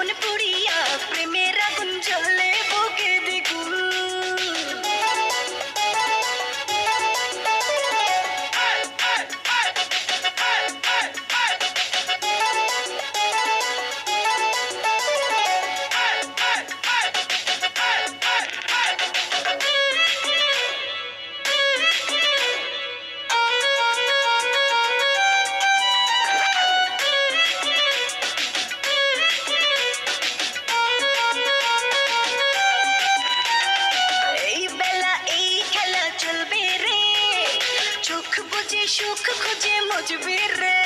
মন পুড়িয়া প্রেমের আগুন জ্বলে বুকে দ্বিগুণ। সুখ খুঁজে মজবে রে,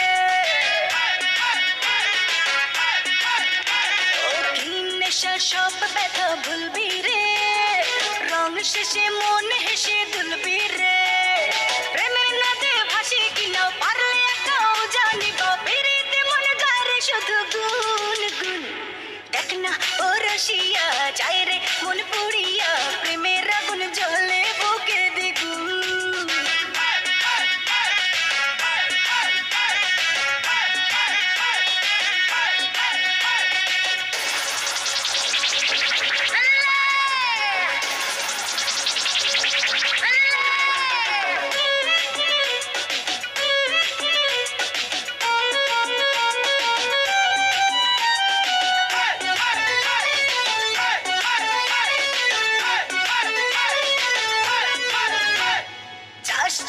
ও কি নেশা সব ব্যথা ভুলবি রে, রং শেষে মন হেসে দুলবি রে, প্রেমের নদে ভাসি কিনা পারলে একাও জানিবা, ফিরিতে মনে যায় শুধু গুন গুন। দেখ না ও রসিয়া যায় রে মন পুড়িয়া প্রেমের আগুন জ্বলে বুকে দ্বিগুণ।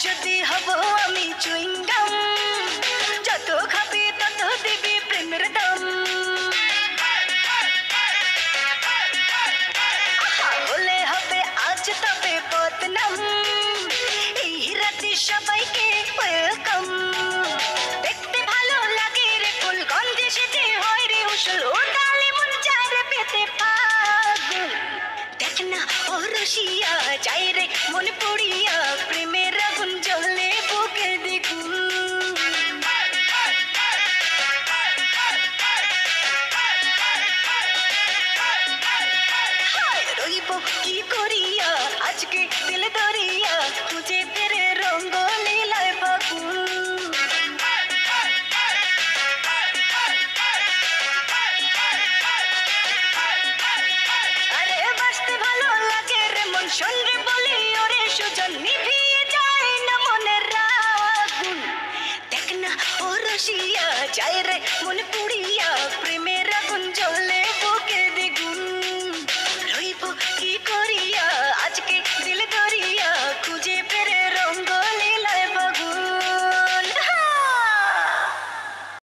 যদি হব আমি চুইংগাম, যত খাবি তত দিবি প্রেমের দাম, হলে হবে আজ তবে বদনাম, এই রাতে সবাইকে ওয়েলকাম। দেখতে ভালো লাগে রে ফুল গন্ধে সেজে হয় রে উসুল, ও ডালে মন চায় রে পেতে পাগল। দেখ না ও রসিয়া যায় রে মন পুড়িয়া প্রেমের আগুন জ্বলে বুকে দ্বিগুণ। রইব কি করিয়া আজকে দিল দরিয়া খুঁজে তেরে রঙ্গ লীলায় ফাগুন। আরে বাঁচতে ভালো লাগে রে মন শোন রে বলি ওরে সুজন, নিভিয়ে যায় না মনের আগুন। দেখ না ও রসিয়া যায় রে মন পুড়িয়া প্রেমে